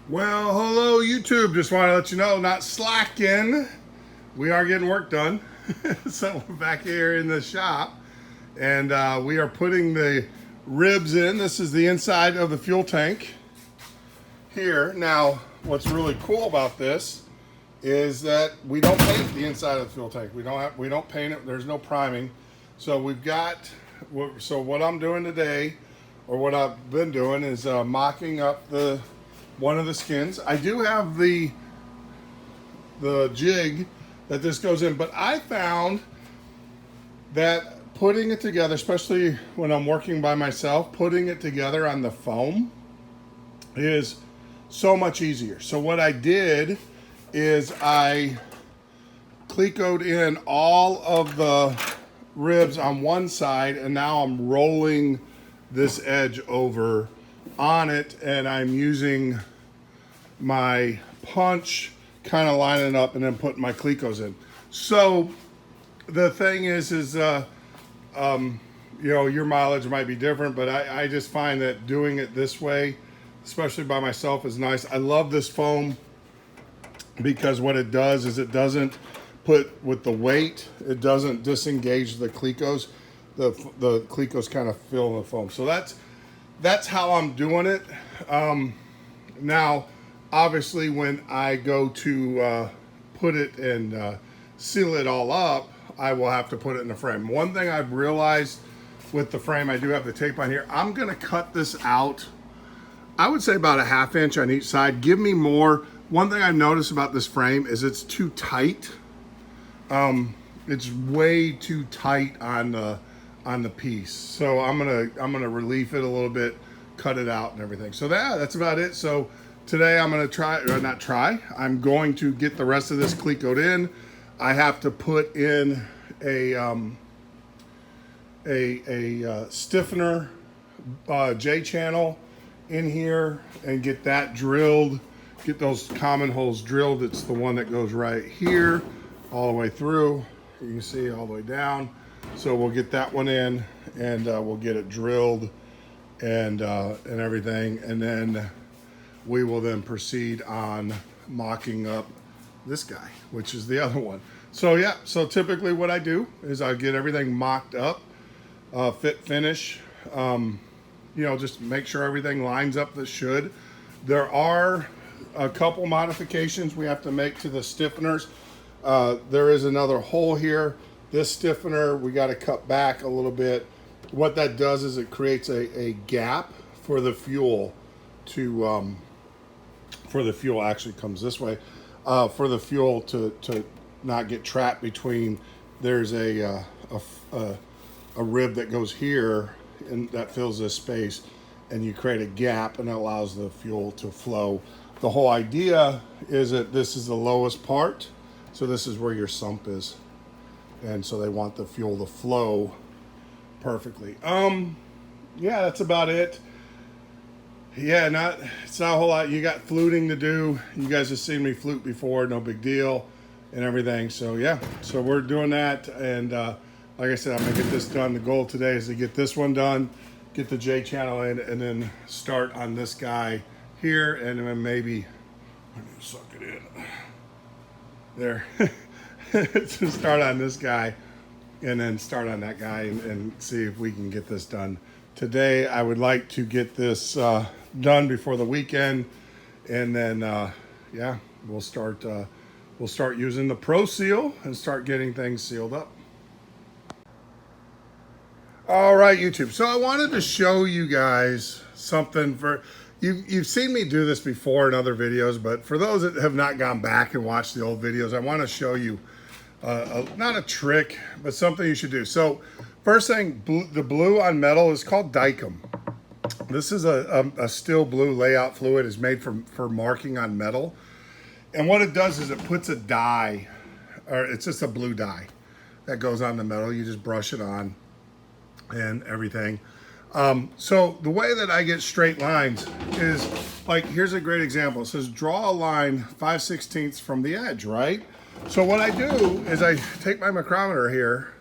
Well, hello YouTube. Just want to let you know, not slacking. We are getting work done. So we're back here in the shop and we are putting the ribs in. This is the inside of the fuel tank here. Now, what's really cool about this is that we don't paint the inside of the fuel tank. We don't paint it. There's no priming. So we've got, so what I'm doing today, or what I've been doing, is mocking up one of the skins. I do have the jig that this goes in, but I found that putting it together, especially when I'm working by myself, putting it together on the foam is so much easier. So what I did is I clecoed in all of the ribs on one side, and now I'm rolling this edge over on it, and I'm using my punch, kind of lining up, and then putting my clecos in. So the thing is you know, your mileage might be different, but I just find that doing it this way, especially by myself, is nice. I love this foam because what it does is it doesn't put with the weight, it doesn't disengage the clecos. The clecos kind of fill in the foam. So that's how I'm doing it. Now, obviously, when I go to put it and seal it all up, I will have to put it in the frame. One thing I've realized with the frame, I do have the tape on here. I'm gonna cut this out, I would say about a 1/2 inch on each side. Give me more. One thing I've noticed about this frame is it's too tight. It's way too tight on the piece. So I'm gonna relief it a little bit, cut it out and everything. So that's about it. So today I'm gonna I'm going to get the rest of this clecoed in. I have to put in a stiffener J channel in here and get that drilled, get those common holes drilled. It's the one that goes right here all the way through. You can see all the way down. So we'll get that one in, and we'll get it drilled and everything, and then we will then proceed on mocking up this guy, which is the other one. So yeah, so typically what I do is I get everything mocked up, fit finish, you know, just make sure everything lines up that should. There are a couple modifications we have to make to the stiffeners. There is another hole here. This stiffener, we got to cut back a little bit. What that does is it creates a gap for the fuel to, actually comes this way, for the fuel to not get trapped between. There's a rib that goes here and that fills this space, and you create a gap and it allows the fuel to flow. The whole idea is that this is the lowest part, so this is where your sump is, and so they want the fuel to flow perfectly. Yeah, that's about it. Yeah, it's not a whole lot. You got fluting to do. You guys have seen me flute before, no big deal and everything. So yeah, so we're doing that, and like I said, I'm gonna get this done. The goal today is to get this one done, get the J channel in, and then start on this guy here, and then maybe I'm gonna suck it in there. To start on this guy, and then start on that guy, and see if we can get this done today. I would like to get this done before the weekend, and then yeah, we'll start using the ProSeal and start getting things sealed up. All right, YouTube. So I wanted to show you guys something. You've seen me do this before in other videos, but for those that have not gone back and watched the old videos, I want to show you not a trick, but something you should do. So first thing, the blue on metal is called Dykem. This is a steel blue layout fluid. It's made for marking on metal. And what it does is it puts a dye, or it's just a blue dye that goes on the metal. You just brush it on and everything. So the way that I get straight lines is, like, here's a great example. It says draw a line 5/16 from the edge, right? So what I do is I take my micrometer here,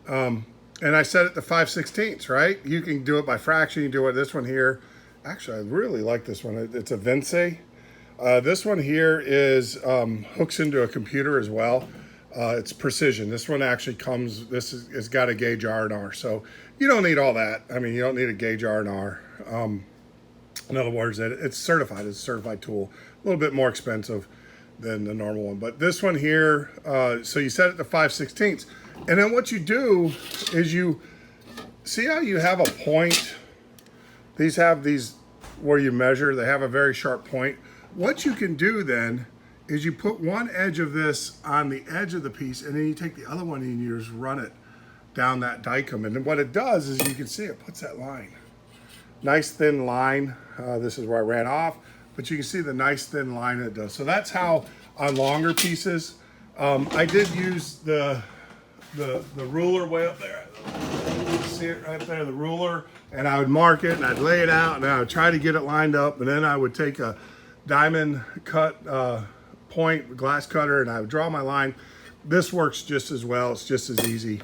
and I set it to 5/16, right? You can do it by fraction, you can do it this one here, Actually, I really like this one. It's a Vince. This one here is hooks into a computer as well. It's precision. This one actually comes, it's got a gauge R&R. So you don't need all that. I mean, you don't need a gauge R&R. In other words, it's certified. It's a certified tool. A little bit more expensive than the normal one. But this one here, so you set it to 5/16. And then what you do is you see how you have a point. These have these where you measure. They have a very sharp point. What you can do then is you put one edge of this on the edge of the piece, and then you take the other one and you just run it down that dicom. And then what it does is, you can see it puts that line. Nice thin line. This is where I ran off, but you can see the nice thin line it does. So that's how on longer pieces. I did use the ruler way up there. See it right there, the ruler, and I would mark it and I'd lay it out and I would try to get it lined up, and then I would take a diamond cut point glass cutter and I would draw my line. This works just as well. It's just as easy,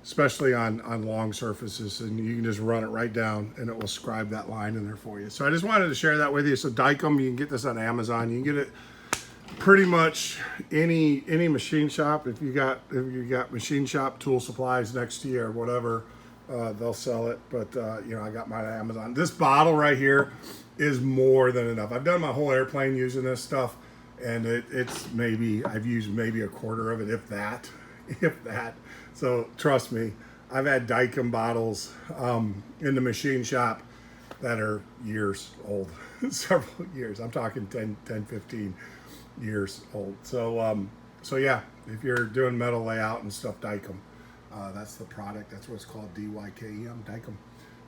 especially on long surfaces, and you can just run it right down and it will scribe that line in there for you. So I just wanted to share that with you. So Dicom, you can get this on Amazon. You can get it pretty much any machine shop. If you got machine shop tool supplies next to you or whatever, they'll sell it. But you know, I got mine on Amazon. This bottle right here is more than enough. I've done my whole airplane using this stuff, and it's maybe, I've used maybe a quarter of it, if that. So trust me, I've had Dicom bottles in the machine shop that are years old, several years. I'm talking 10, 15 years old. So so yeah, if you're doing metal layout and stuff, Dicom, that's the product. That's what it's called, DYKEM, Dicom.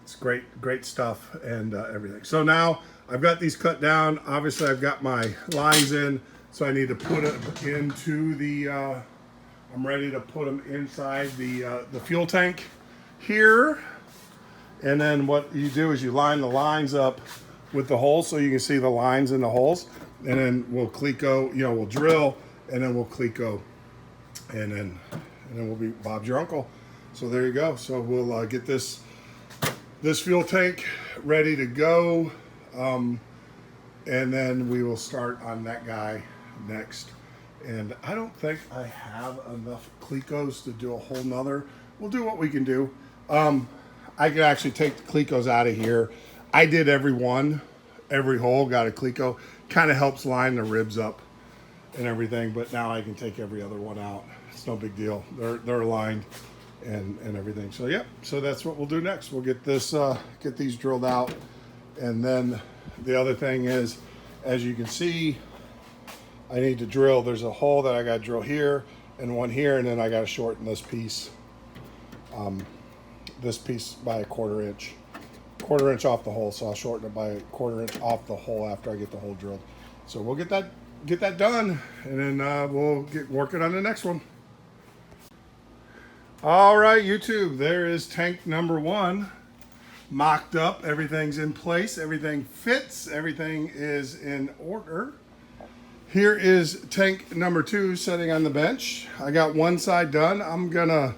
It's great stuff and everything. So now I've got these cut down. Obviously I've got my lines in, so I need to put it into the I'm ready to put them inside the fuel tank here. And then what you do is you line the lines up with the holes so you can see the lines in the holes. And then we'll cleco, you know, we'll drill, and then we'll cleco, and then we'll be Bob's your uncle. So there you go. So we'll get this fuel tank ready to go, and then we will start on that guy next. And I don't think I have enough clecos to do a whole nother. We'll do what we can do. I could actually take the clecos out of here. I did every hole, got a cleco. Kind of helps line the ribs up and everything, but now I can take every other one out. It's no big deal. They're aligned and everything. So yeah, so that's what we'll do next. We'll get this get these drilled out, and then the other thing is, as you can see, I need to drill. There's a hole that I got to drill here and one here, and then I got to shorten this piece by a quarter inch off the hole. So I'll shorten it by a quarter inch off the hole after I get the hole drilled. So we'll get that done, and then we'll get working on the next one. All right, YouTube, there is tank number 1 mocked up. Everything's in place, everything fits, everything is in order. Here is tank number 2 sitting on the bench. I got one side done. I'm gonna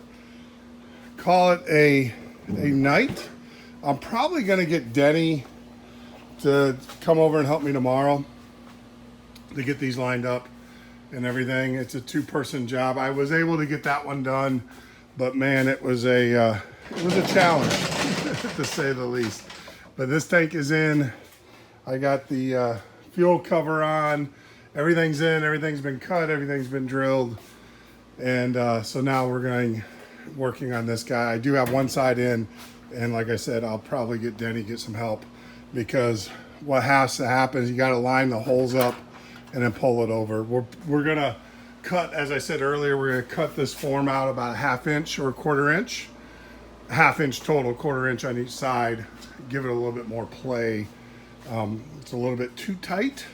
call it a night. I'm probably gonna get Denny to come over and help me tomorrow to get these lined up and everything. It's a 2-person job. I was able to get that one done, but man, it was a challenge to say the least. But this tank is in. I got the fuel cover on. Everything's in. Everything's been cut. Everything's been drilled. And so now we're working on this guy. I do have one side in, and like I said, I'll probably get Denny get some help, because what has to happen is you got to line the holes up and then pull it over. We're gonna cut, as I said earlier, we're gonna cut this form out about a 1/2 inch or a 1/4 inch, 1/2 inch total, 1/4 inch on each side. Give it a little bit more play. It's a little bit too tight,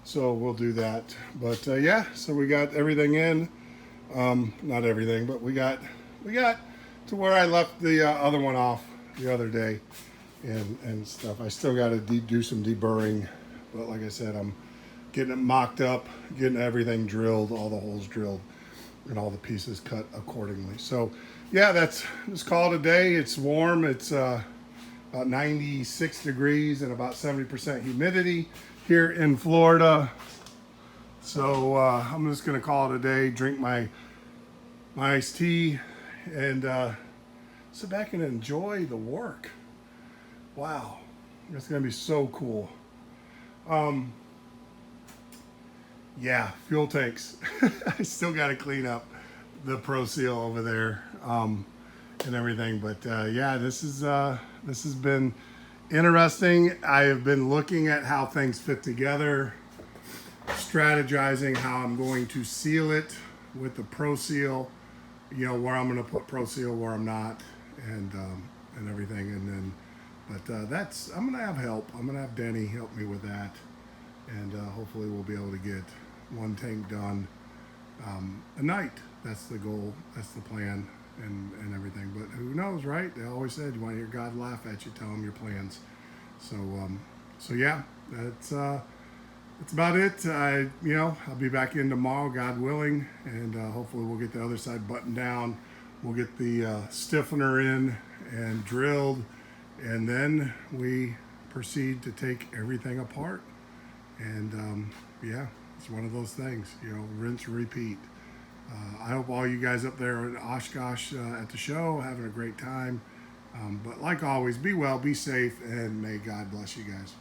so we'll do that. But yeah, so we got everything in. Not everything, but we got to where I left the other one off the other day and stuff. I still got to do some deburring, but like I said, I'm getting it mocked up, getting everything drilled, all the holes drilled, and all the pieces cut accordingly. So yeah, let's call it a day. It's warm. It's about 96 degrees and about 70% humidity here in Florida. So I'm just gonna call it a day, drink my iced tea, and sit back and enjoy the work. Wow, it's gonna be so cool. Yeah, fuel tanks. I still gotta clean up the ProSeal over there and everything, but yeah, this has been interesting. I have been looking at how things fit together, strategizing how I'm going to seal it with the ProSeal, you know, where I'm going to put ProSeal, where I'm not, and everything. And then, but that's, I'm going to have help. I'm going to have Denny help me with that, and hopefully we'll be able to get one tank done a night. That's the goal. That's the plan, and everything. But who knows, right? They always said you want to hear God laugh at you, tell him your plans. So, so yeah, that's about it. You know, I'll be back in tomorrow, God willing, and hopefully we'll get the other side buttoned down. We'll get the stiffener in and drilled, and then we proceed to take everything apart. And yeah, it's one of those things, you know, rinse, repeat. I hope all you guys up there in Oshkosh at the show having a great time. But like always, be well, be safe, and may God bless you guys.